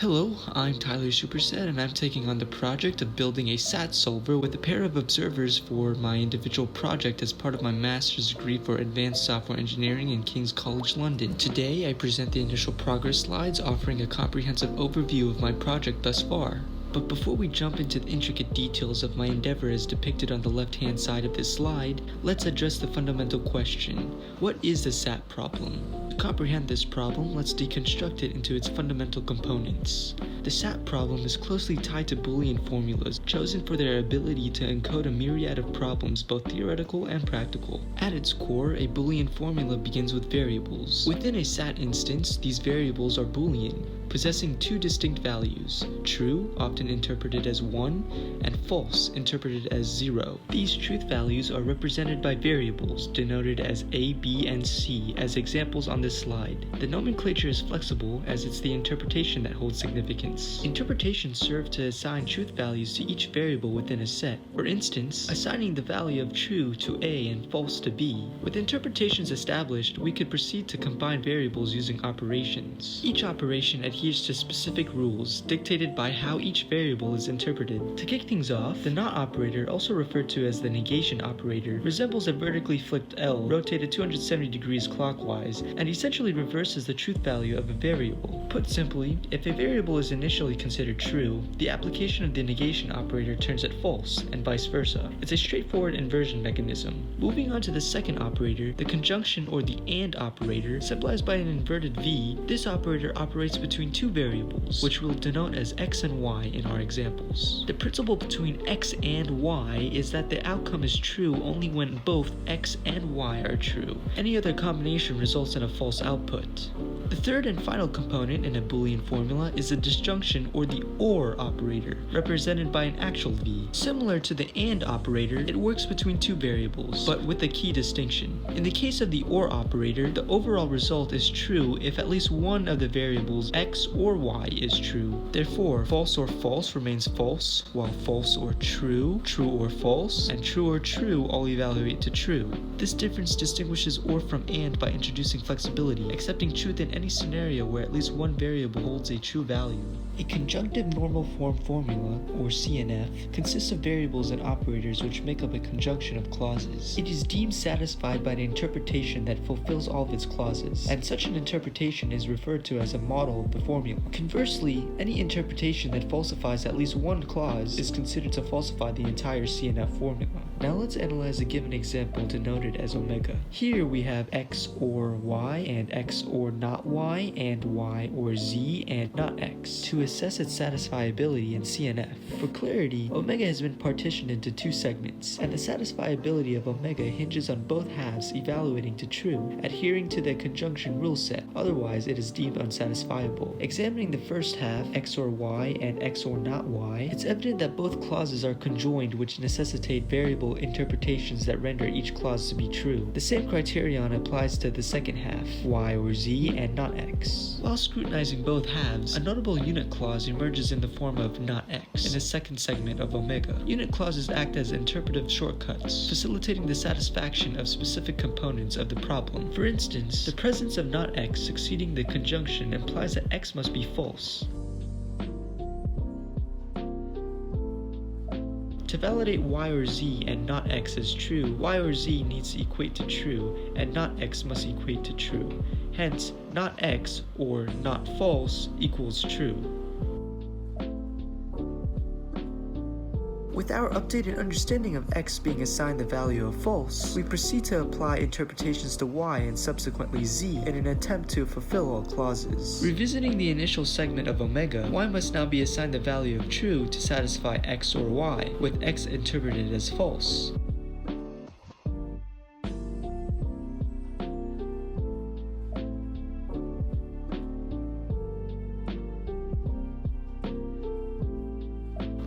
Hello, I'm Tyler Superset, and I'm taking on the project of building a SAT solver with a pair of observers for my individual project as part of my master's degree for Advanced Software Engineering in King's College London. Today, I present the initial progress slides offering a comprehensive overview of my project thus far. But before we jump into the intricate details of my endeavor as depicted on the left-hand side of this slide, let's address the fundamental question: what is the SAT problem? To comprehend this problem, let's deconstruct it into its fundamental components. The SAT problem is closely tied to Boolean formulas, chosen for their ability to encode a myriad of problems, both theoretical and practical. At its core, a Boolean formula begins with variables. Within a SAT instance, these variables are Boolean, possessing two distinct values: true, often interpreted as 1, and false, interpreted as 0. These truth values are represented by variables, denoted as A, B, and C, as examples on this slide. The nomenclature is flexible, as it's the interpretation that holds significance. Interpretations serve to assign truth values to each variable within a set. For instance, assigning the value of true to A and false to B. With interpretations established, we could proceed to combine variables using operations. Each operation adheres to specific rules, dictated by how each variable is interpreted. To kick things off, the not operator, also referred to as the negation operator, resembles a vertically flipped L rotated 270 degrees clockwise, and essentially reverses the truth value of a variable. Put simply, if a variable is initially considered true, the application of the negation operator turns it false, and vice versa. It's a straightforward inversion mechanism. Moving on to the second operator, the conjunction or the AND operator, symbolized by an inverted V, this operator operates between two variables, which we'll denote as x and y in our examples. The principle between x and y is that the outcome is true only when both x and y are true. Any other combination results in a false output. The third and final component in a Boolean formula is the disjunction or the OR operator, represented by an actual V. Similar to the AND operator, it works between two variables, but with a key distinction. In the case of the OR operator, the overall result is true if at least one of the variables x or y is true. Therefore, false or false remains false, while false or true, true or false, and true or true all evaluate to true. This difference distinguishes OR from AND by introducing flexibility, accepting truth in any scenario where at least one variable holds a true value. A conjunctive normal form formula, or CNF, consists of variables and operators which make up a conjunction of clauses. It is deemed satisfied by an interpretation that fulfills all of its clauses, and such an interpretation is referred to as a model of the formula. Conversely, any interpretation that falsifies at least one clause is considered to falsify the entire CNF formula. Now let's analyze a given example denoted as omega. Here we have x or y and x or not y and y or z and not x to assess its satisfiability in CNF. For clarity, omega has been partitioned into two segments, and the satisfiability of omega hinges on both halves evaluating to true, adhering to the conjunction rule set, otherwise it is deemed unsatisfiable. Examining the first half, x or y and x or not y, it's evident that both clauses are conjoined, which necessitate variable interpretations that render each clause to be true. The same criterion applies to the second half, y or z and not x. While scrutinizing both halves, a notable unit clause emerges in the form of not x in the second segment of omega. Unit clauses act as interpretive shortcuts, facilitating the satisfaction of specific components of the problem. For instance, the presence of not x succeeding the conjunction implies that x must be false. To validate y or z and not x as true, y or z needs to equate to true, and not x must equate to true. Hence, not x or not false equals true. With our updated understanding of x being assigned the value of false, we proceed to apply interpretations to y and subsequently z in an attempt to fulfill all clauses. Revisiting the initial segment of omega, y must now be assigned the value of true to satisfy x or y, with x interpreted as false.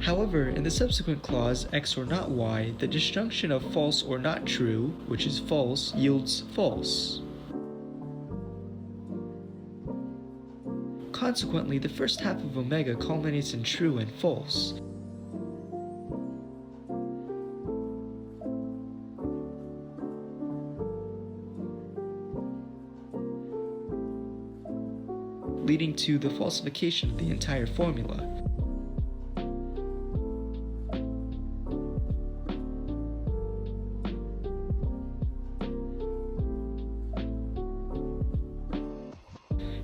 However, in the subsequent clause, x or not y, the disjunction of false or not true, which is false, yields false. Consequently, the first half of omega culminates in true and false. leading to the falsification of the entire formula.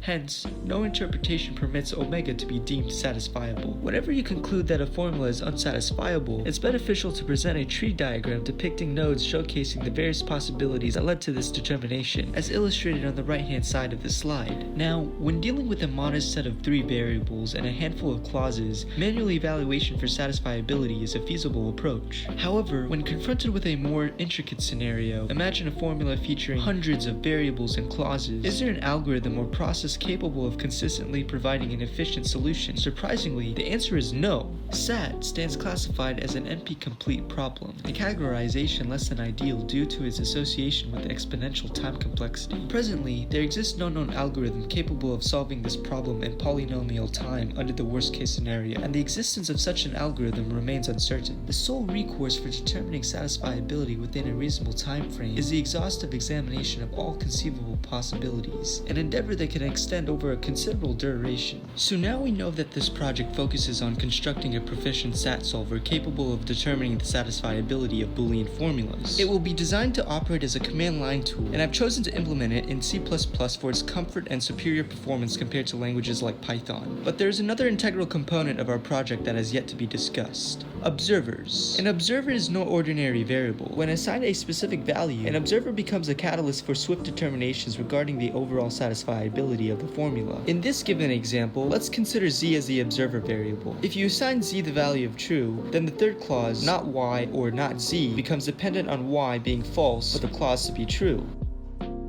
Hence, no interpretation permits omega to be deemed satisfiable. Whenever you conclude that a formula is unsatisfiable, it's beneficial to present a tree diagram depicting nodes showcasing the various possibilities that led to this determination, as illustrated on the right-hand side of the slide. Now, when dealing with a modest set of 3 variables and a handful of clauses, manual evaluation for satisfiability is a feasible approach. However, when confronted with a more intricate scenario, imagine a formula featuring hundreds of variables and clauses. Is there an algorithm or process capable of consistently providing an efficient solution? Surprisingly, the answer is no. SAT stands classified as an NP-complete problem, a categorization less than ideal due to its association with exponential time complexity. Presently, there exists no known algorithm capable of solving this problem in polynomial time under the worst-case scenario, and the existence of such an algorithm remains uncertain. The sole recourse for determining satisfiability within a reasonable time frame is the exhaustive examination of all conceivable possibilities, an endeavor that can extend over a considerable duration. So now we know that this project focuses on constructing a proficient SAT solver capable of determining the satisfiability of Boolean formulas. It will be designed to operate as a command line tool, and I've chosen to implement it in C++ for its comfort and superior performance compared to languages like Python. But there is another integral component of our project that has yet to be discussed: observers. An observer is no ordinary variable. When assigned a specific value, an observer becomes a catalyst for swift determinations regarding the overall satisfiability of the formula. In this given example, let's consider z as the observer variable. If you assign z the value of true, then the third clause, not y or not z, becomes dependent on y being false but the clause to be true.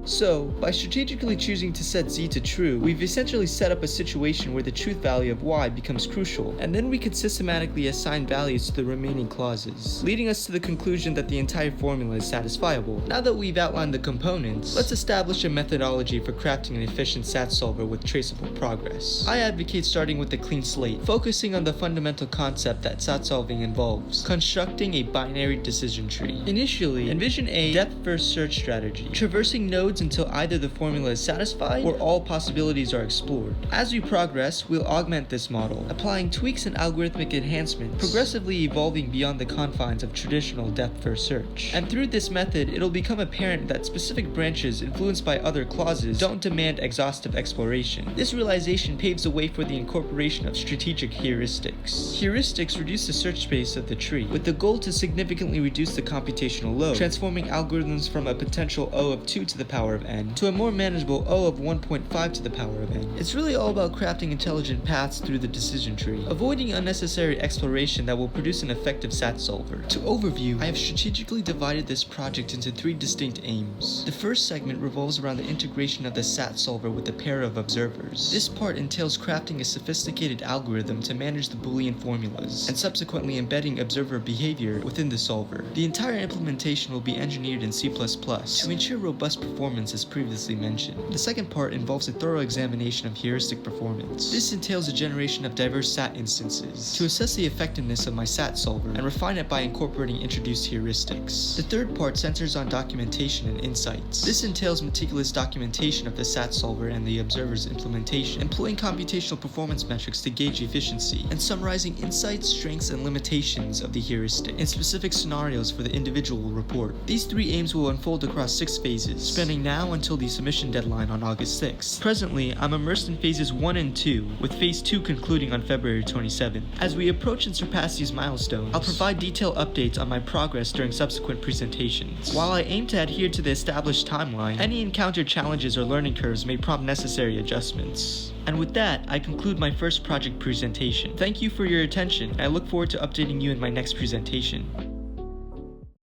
So, by strategically choosing to set z to true, we've essentially set up a situation where the truth value of y becomes crucial, and then we could systematically assign values to the remaining clauses, leading us to the conclusion that the entire formula is satisfiable. Now that we've outlined the components, let's establish a methodology for crafting an efficient SAT solver with traceable progress. I advocate starting with a clean slate, focusing on the fundamental concept that SAT solving involves: constructing a binary decision tree. Initially, envision a depth-first search strategy, traversing nodes until either the formula is satisfied or all possibilities are explored. As we progress, we'll augment this model, applying tweaks and algorithmic enhancements, progressively evolving beyond the confines of traditional depth-first search. And through this method, it'll become apparent that specific branches influenced by other clauses don't demand exhaustive exploration. This realization paves the way for the incorporation of strategic heuristics. Heuristics reduce the search space of the tree, with the goal to significantly reduce the computational load, transforming algorithms from a potential O of 2 to the power of n to a more manageable O of 1.5 to the power of n. It's really all about crafting intelligent paths through the decision tree, avoiding unnecessary exploration that will produce an effective SAT solver. To overview, I have strategically divided this project into 3 distinct aims. The first segment revolves around the integration of the SAT solver with a pair of observers. This part entails crafting a sophisticated algorithm to manage the Boolean formulas, and subsequently embedding observer behavior within the solver. The entire implementation will be engineered in C++ to ensure robust performance as previously mentioned. The second part involves a thorough examination of heuristic performance. This entails a generation of diverse SAT instances to assess the effectiveness of my SAT solver and refine it by incorporating introduced heuristics. The third part centers on documentation and insights. This entails meticulous documentation of the SAT solver and the observer's implementation, employing computational performance metrics to gauge efficiency, and summarizing insights, strengths, and limitations of the heuristic in specific scenarios for the individual report. These 3 aims will unfold across 6 phases, spanning now until the submission deadline on August 6th. Presently, I'm immersed in phases 1 and 2, with phase 2 concluding on February 27th. As we approach and surpass these milestones, I'll provide detailed updates on my progress during subsequent presentations. While I aim to adhere to the established timeline, any encountered challenges or learning curves may prompt necessary adjustments. And with that, I conclude my first project presentation. Thank you for your attention, and I look forward to updating you in my next presentation.